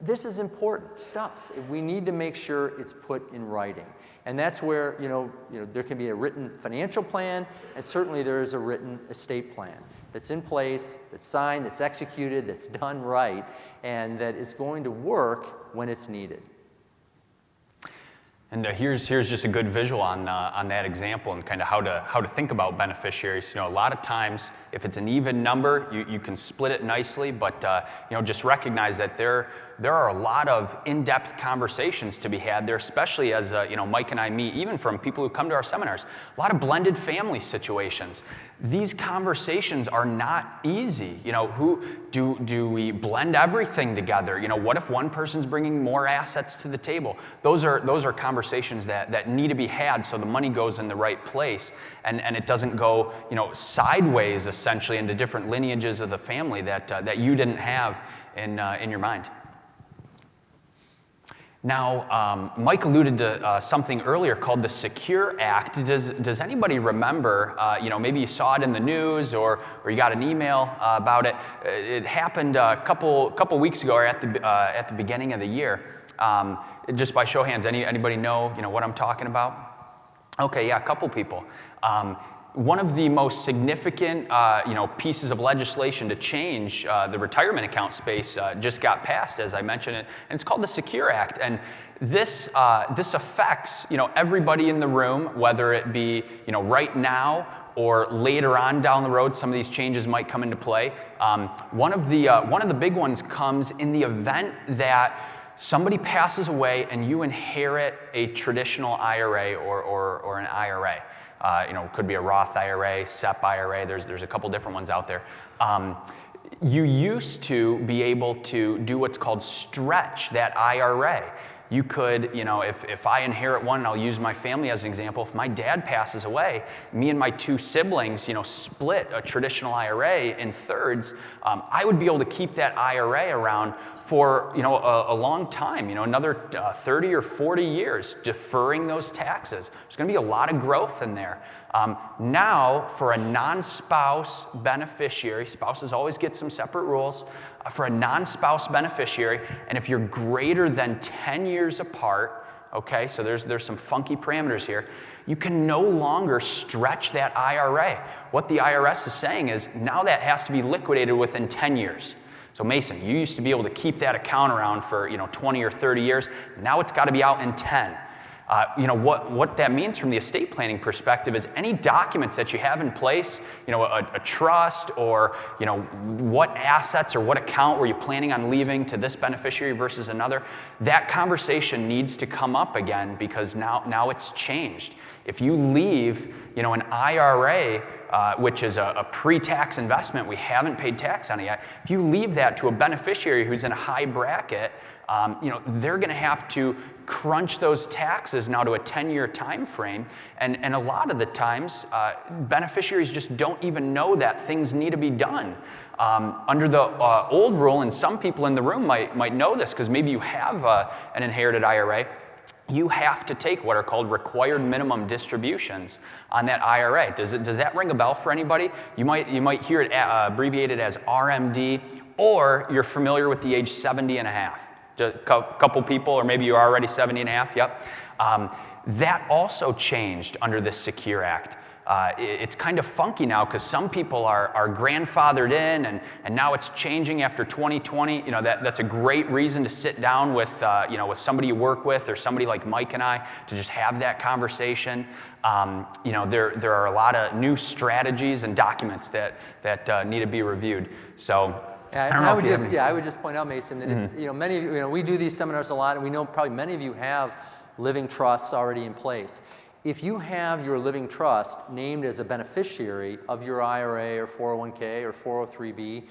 this is important stuff. We need to make sure it's put in writing. And that's where, you know, there can be a written financial plan, and certainly there is a written estate plan that's in place, that's signed, that's executed, that's done right, and that is going to work when it's needed. And here's just a good visual on that example and kind of how to think about beneficiaries. You know, a lot of times, if it's an even number, you can split it nicely, but you know, just recognize that there are a lot of in-depth conversations to be had there, especially as you know, Mike and I meet, even from people who come to our seminars. A lot of blended family situations. These conversations are not easy. You know, who do we blend everything together? You know, what if one person's bringing more assets to the table? Those are conversations that need to be had so the money goes in the right place and it doesn't go, you know, sideways essentially into different lineages of the family that you didn't have in your mind. Now, Mike alluded to something earlier called the Secure Act. Does anybody remember, you know, maybe you saw it in the news or you got an email about it. It happened a couple weeks ago or at the beginning of the year. Just by show of hands, anybody know, you know, what I'm talking about? Okay, yeah, a couple people. One of the most significant, you know, pieces of legislation to change the retirement account space just got passed, as I mentioned it, and it's called the Secure Act. And this affects, you know, everybody in the room, whether it be, you know, right now or later on down the road. Some of these changes might come into play. One of the big ones comes in the event that somebody passes away and you inherit a traditional IRA or an IRA. You know, it could be a Roth IRA, SEP IRA, there's a couple different ones out there. You used to be able to do what's called stretch that IRA. You could, if I inherit one, and I'll use my family as an example, if my dad passes away, me and my 2 siblings, split a traditional IRA in thirds, I would be able to keep that IRA around for a long time, another 30 or 40 years, deferring those taxes. There's going to be a lot of growth in there. Now, for a non-spouse beneficiary, spouses always get some separate rules. For a non-spouse beneficiary, and if you're greater than 10 years apart, okay, so there's some funky parameters here, you can no longer stretch that IRA. What the IRS is saying is now that has to be liquidated within 10 years. So Mason, you used to be able to keep that account around for 20 or 30 years. Now it's got to be out in 10. What that means from the estate planning perspective is any documents that you have in place, a trust or, what assets or what account were you planning on leaving to this beneficiary versus another, that conversation needs to come up again because now it's changed. If you leave, an IRA, which is a pre-tax investment, we haven't paid tax on it yet. If you leave that to a beneficiary who's in a high bracket, they're going to have to crunch those taxes now to a 10-year time frame. And a lot of the times, beneficiaries just don't even know that things need to be done. Under the old rule, and some people in the room might know this because maybe you have an inherited IRA, you have to take what are called required minimum distributions on that IRA. Does that ring a bell for anybody? You might hear it abbreviated as RMD, or you're familiar with the age 70 and a half. A couple people, or maybe you're already 70 and a half, yep. That also changed under the Secure Act. It's kind of funky now because some people are grandfathered in, and now it's changing after 2020. That's a great reason to sit down with with somebody you work with or somebody like Mike and I to just have that conversation. There are a lot of new strategies and documents that need to be reviewed. So. I would just point out, Mason, that if, many of you, we do these seminars a lot, and we know probably many of you have living trusts already in place. If you have your living trust named as a beneficiary of your IRA or 401k or 403b,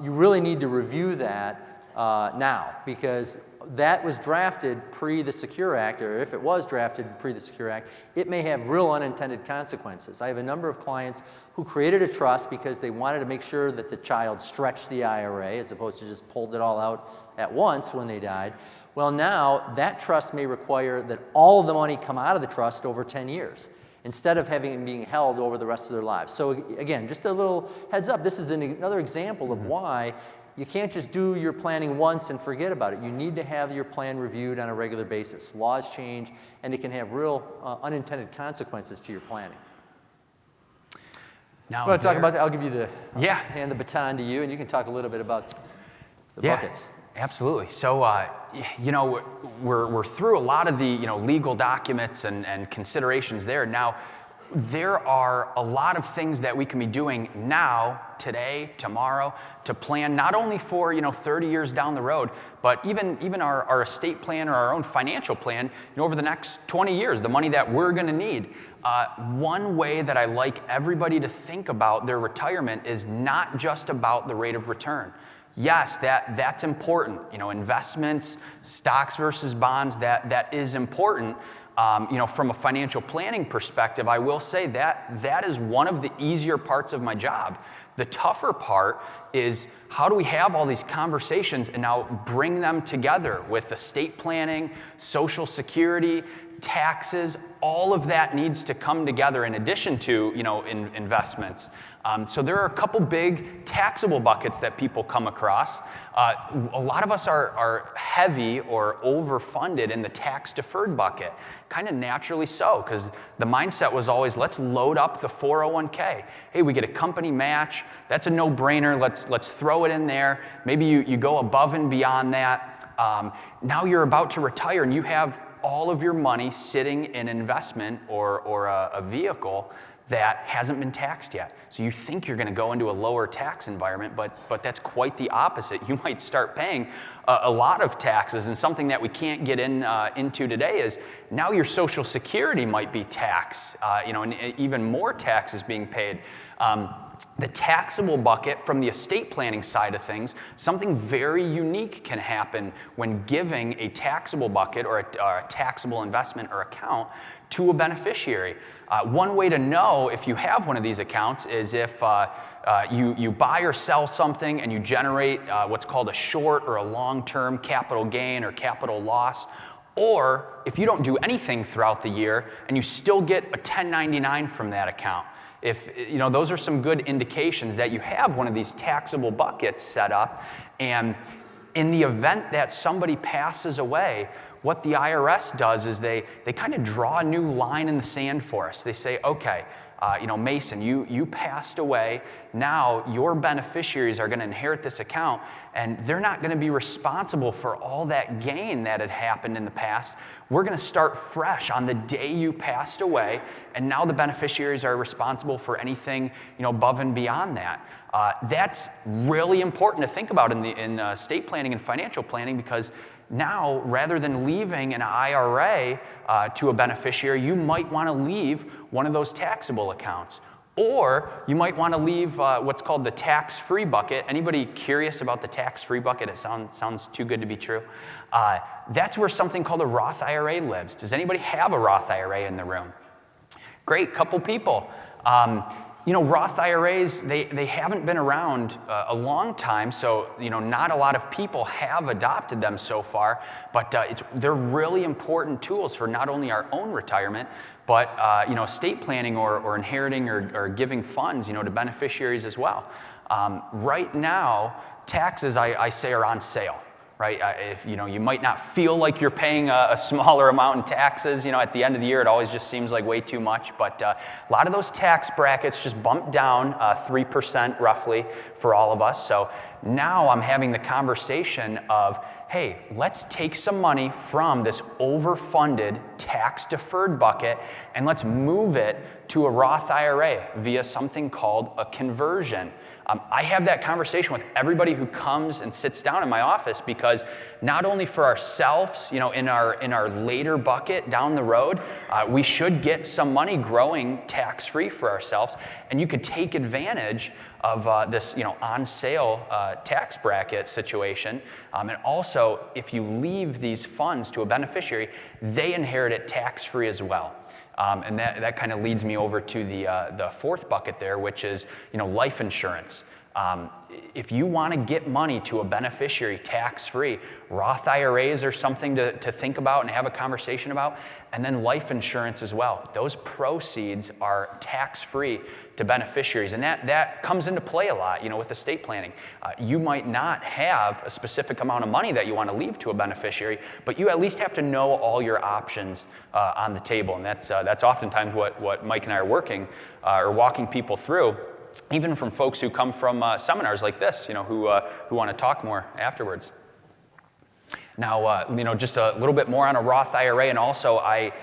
you really need to review that now, because that was drafted pre the Secure Act, or if it was drafted pre the Secure Act, it may have real unintended consequences. I have a number of clients who created a trust because they wanted to make sure that the child stretched the IRA as opposed to just pulled it all out at once when they died. Well, now that trust may require that all of the money come out of the trust over 10 years instead of having it being held over the rest of their lives. So again, just a little heads up, this is another example of why you can't just do your planning once and forget about it. You need to have your plan reviewed on a regular basis. Laws change, and it can have real unintended consequences to your planning. Now, want to talk about that? I'll give you the hand the baton to you, and you can talk a little bit about the buckets. Absolutely. So, we're through a lot of the legal documents and considerations there. Now, there are a lot of things that we can be doing now, today, tomorrow, to plan not only for 30 years down the road, but even our estate plan or our own financial plan over the next 20 years, the money that we're going to need. One way that I like everybody to think about their retirement is not just about the rate of return. Yes, that's important. Investments, stocks versus bonds, that is important. From a financial planning perspective, I will say that is one of the easier parts of my job. The tougher part is how do we have all these conversations and now bring them together with estate planning, Social Security, taxes, all of that needs to come together in addition to, investments. So there are a couple big taxable buckets that people come across. A lot of us are heavy or overfunded in the tax-deferred bucket, kind of naturally so, because the mindset was always, let's load up the 401k. Hey, we get a company match. That's a no-brainer. Let's throw it in there. Maybe you go above and beyond that. Now you're about to retire, and you have all of your money sitting in an investment or a vehicle that hasn't been taxed yet. So you think you're going to go into a lower tax environment, but that's quite the opposite. You might start paying a lot of taxes, and something that we can't get into today is now your Social Security might be taxed, and even more taxes being paid. The taxable bucket from the estate planning side of things, something very unique can happen when giving a taxable bucket or a taxable investment or account to a beneficiary. One way to know if you have one of these accounts is if you buy or sell something and you generate what's called a short or a long-term capital gain or capital loss, or if you don't do anything throughout the year and you still get a 1099 from that account. Those are some good indications that you have one of these taxable buckets set up, and in the event that somebody passes away, what the IRS does is they kind of draw a new line in the sand for us. They say, okay, Mason, you passed away. Now your beneficiaries are going to inherit this account, and they're not going to be responsible for all that gain that had happened in the past. We're going to start fresh on the day you passed away, and now the beneficiaries are responsible for anything above and beyond that. That's really important to think about in estate planning and financial planning, because now, rather than leaving an IRA to a beneficiary, you might want to leave one of those taxable accounts. Or you might want to leave what's called the tax-free bucket. Anybody curious about the tax-free bucket? It sounds too good to be true. That's where something called a Roth IRA lives. Does anybody have a Roth IRA in the room? Great, couple people. Roth IRAs, they haven't been around a long time, so not a lot of people have adopted them so far, but they're really important tools for not only our own retirement, but estate planning or inheriting or giving funds to beneficiaries as well. Right now, taxes, I say, are on sale. Right? If you might not feel like you're paying a smaller amount in taxes, at the end of the year, it always just seems like way too much. But a lot of those tax brackets just bumped down 3% roughly for all of us. So now I'm having the conversation of, hey, let's take some money from this overfunded tax-deferred bucket and let's move it to a Roth IRA via something called a conversion. I have that conversation with everybody who comes and sits down in my office, because not only for ourselves, in our later bucket down the road, we should get some money growing tax-free for ourselves, and you could take advantage of this, on sale tax bracket situation. And also, if you leave these funds to a beneficiary, they inherit it tax-free as well. And that kind of leads me over to the fourth bucket there, which is life insurance. If you want to get money to a beneficiary tax-free, Roth IRAs are something to think about and have a conversation about, and then life insurance as well. Those proceeds are tax-free to beneficiaries, and that comes into play a lot, with estate planning. You might not have a specific amount of money that you want to leave to a beneficiary, but you at least have to know all your options on the table, and that's oftentimes what Mike and I are working or walking people through, even from folks who come from seminars like this, who want to talk more afterwards. Now, just a little bit more on a Roth IRA, and also I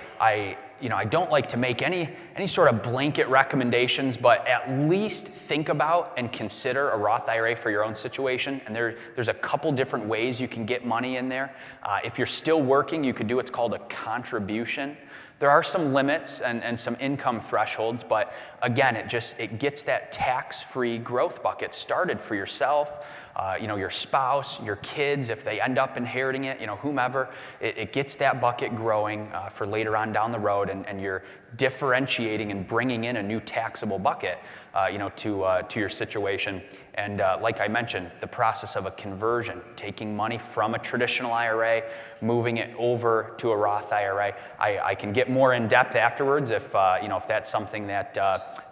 don't like to make any sort of blanket recommendations, but at least think about and consider a Roth IRA for your own situation. And there's a couple different ways you can get money in there. If you're still working, you could do what's called a contribution. There are some limits and some income thresholds, but again, it gets that tax-free growth bucket started for yourself, your spouse, your kids, if they end up inheriting it, whomever. It gets that bucket growing for later on down the road, and you're differentiating and bringing in a new taxable bucket, to your situation. And like I mentioned, the process of a conversion, taking money from a traditional IRA, moving it over to a Roth IRA. I can get more in depth afterwards if that's something that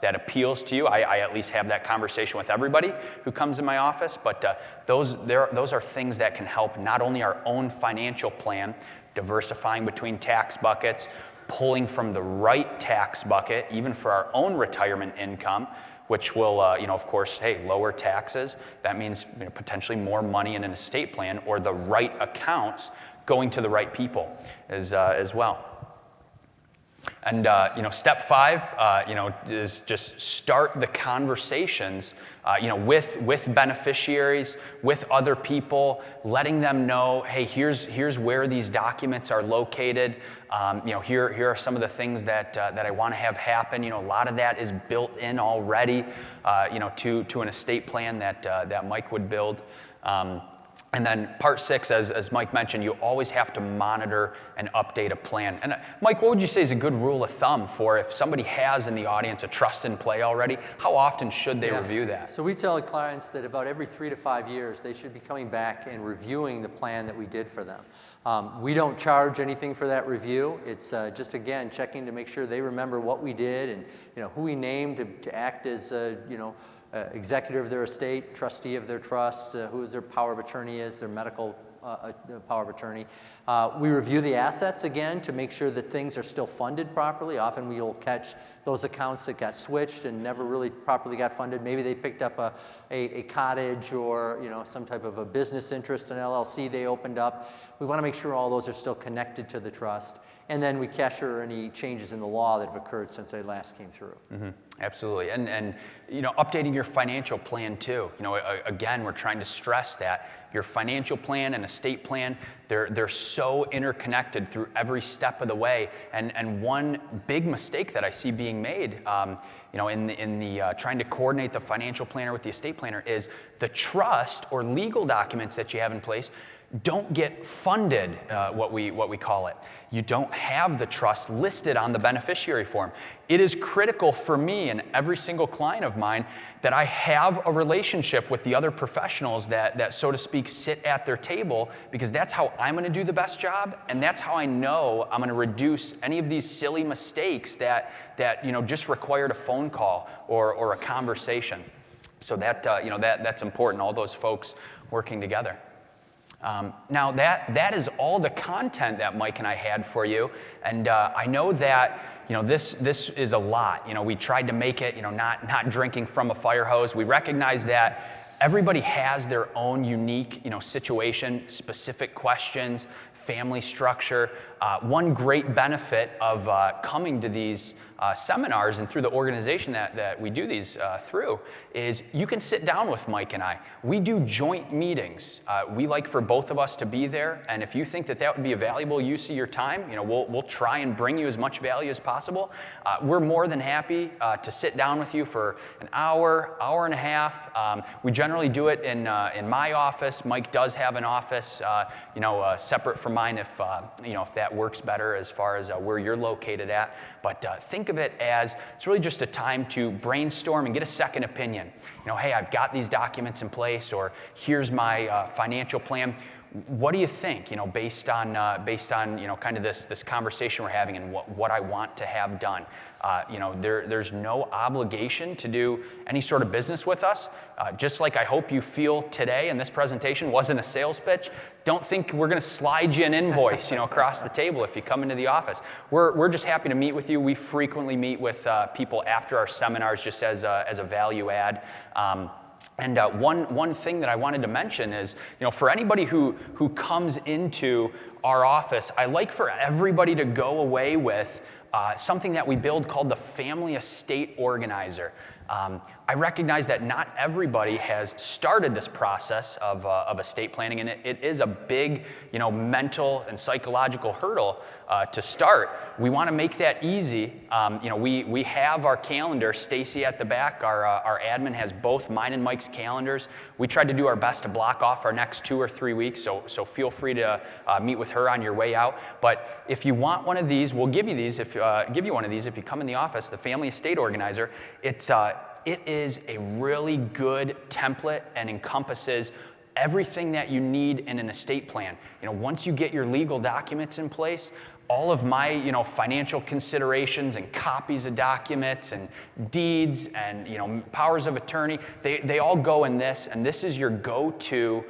appeals to you. I at least have that conversation with everybody who comes in my office. But those are things that can help not only our own financial plan, diversifying between tax buckets, pulling from the right tax bucket, even for our own retirement income, which will, of course, lower taxes. That means potentially more money in an estate plan, or the right accounts going to the right people as well. And step 5, is just start the conversations, with beneficiaries, with other people, letting them know, hey, here's where these documents are located. Here are some of the things that I want to have happen. A lot of that is built in already, to an estate plan that Mike would build. And then part 6, as Mike mentioned, you always have to monitor and update a plan. And Mike, what would you say is a good rule of thumb for if somebody has in the audience a trust in play already? How often should they review that? So we tell clients that about every 3 to 5 years, they should be coming back and reviewing the plan that we did for them. We don't charge anything for that review. It's just, again, checking to make sure they remember what we did and who we named to act as, executor of their estate, trustee of their trust, who their power of attorney is, their medical power of attorney. We review the assets again to make sure that things are still funded properly. Often we'll catch those accounts that got switched and never really properly got funded. Maybe they picked up a cottage or some type of a business interest, an LLC they opened up. We want to make sure all those are still connected to the trust. And then we capture any changes in the law that have occurred since they last came through. Mm-hmm. Absolutely. And updating your financial plan too. Again, we're trying to stress that your financial plan and estate plan, they're so interconnected through every step of the way. And one big mistake that I see being made, in the trying to coordinate the financial planner with the estate planner is the trust or legal documents that you have in place don't get funded, what we call it. You don't have the trust listed on the beneficiary form. It is critical for me and every single client of mine that I have a relationship with the other professionals that so to speak, sit at their table, because that's how I'm going to do the best job, and that's how I know I'm going to reduce any of these silly mistakes that just required a phone call or a conversation. So that's important, all those folks working together. Now that is all the content that Mike and I had for you, and I know that this is a lot. We tried to make it not drinking from a fire hose. We recognize that everybody has their own unique situation, specific questions, family structure. One great benefit of coming to these seminars and through the organization that we do these through is you can sit down with Mike and I. We do joint meetings. We like for both of us to be there, and if you think that would be a valuable use of your time, we'll try and bring you as much value as possible. We're more than happy to sit down with you for an hour and a half. We generally do it in my office. Mike does have an office, separate from mine if that works better as far as where you're located at. But think of it as it's really just a time to brainstorm and get a second opinion. Hey, I've got these documents in place, or here's my financial plan. What do you think? Based on kind of this conversation we're having and what I want to have done. There's no obligation to do any sort of business with us. Just like I hope you feel today, and this presentation wasn't a sales pitch. Don't think we're going to slide you an invoice, across the table if you come into the office. We're just happy to meet with you. We frequently meet with people after our seminars just as a value add. And one thing that I wanted to mention is, for anybody who comes into our office, I like for everybody to go away with something that we build called the Family Estate Organizer. I recognize that not everybody has started this process of estate planning, and it is a big, mental and psychological hurdle to start. We want to make that easy. We have our calendar. Stacy at the back, our admin, has both mine and Mike's calendars. We tried to do our best to block off our next 2 or 3 weeks, so feel free to meet with her on your way out. But if you want one of these, we'll give you one of these if you come in the office. The Family Estate Organizer. It is a really good template and encompasses everything that you need in an estate plan. Once you get your legal documents in place, all of my, financial considerations and copies of documents and deeds and, powers of attorney, they all go in this, and this is your go-to,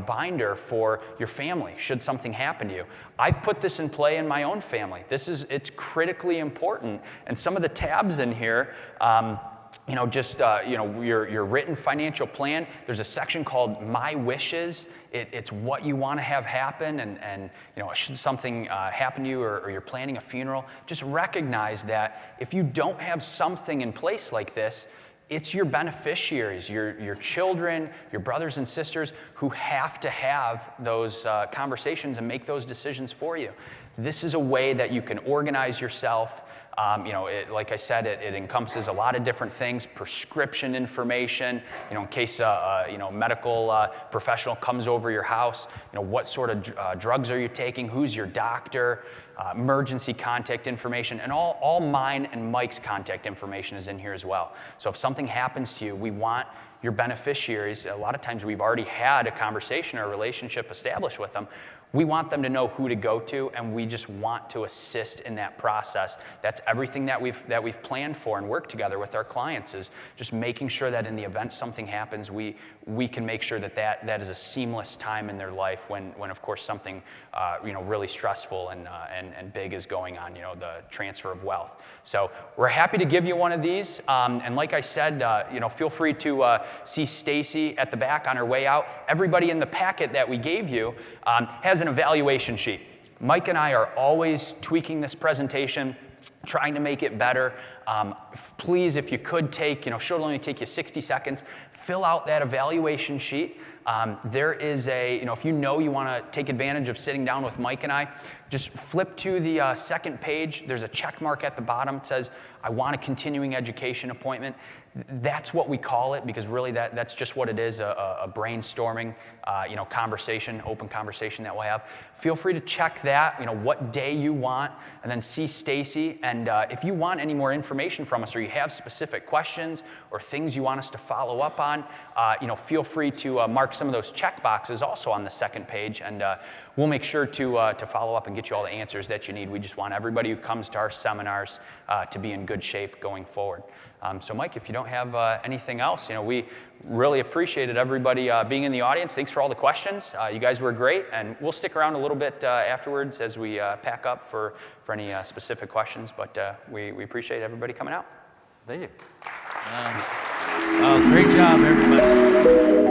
binder for your family should something happen to you. I've put this in play in my own family. It's critically important, and some of the tabs in here, your written financial plan. There's a section called My Wishes. It's what you want to have happen, and should something happen to you, or you're planning a funeral, just recognize that if you don't have something in place like this, it's your beneficiaries, your children, your brothers and sisters, who have to have those conversations and make those decisions for you. This is a way that you can organize yourself. Like I said, it encompasses a lot of different things: prescription information, in case a medical professional comes over your house, what sort of drugs are you taking, who's your doctor, emergency contact information, and all mine and Mike's contact information is in here as well. So if something happens to you, we want your beneficiaries, a lot of times we've already had a conversation or a relationship established with them. We want them to know who to go to, and we just want to assist in that process. That's everything that we've planned for and worked together with our clients, is just making sure that in the event something happens, we can make sure that is a seamless time in their life when of course something really stressful and big is going on, the transfer of wealth. So we're happy to give you one of these, and like I said, feel free to see Stacy at the back on her way out. Everybody in the packet that we gave you has an evaluation sheet. Mike and I are always tweaking this presentation, trying to make it better. Please, if you could should only take you 60 seconds, fill out that evaluation sheet. There is if you want to take advantage of sitting down with Mike and I, just flip to the second page. There's a check mark at the bottom. It says, I want a continuing education appointment. That's what we call it, because really that's just what it is, a brainstorming, conversation, open conversation that we'll have. Feel free to check that, what day you want, and then see Stacy. And if you want any more information from us, or you have specific questions or things you want us to follow up on, feel free to mark some of those check boxes also on the second page, and we'll make sure to follow up and get you all the answers that you need. We just want everybody who comes to our seminars to be in good shape going forward. So Mike, if you don't have anything else, we really appreciated everybody being in the audience. Thanks for all the questions. You guys were great, and we'll stick around a little bit afterwards as we pack up for any specific questions, but we appreciate everybody coming out. Thank you. Great job, everybody.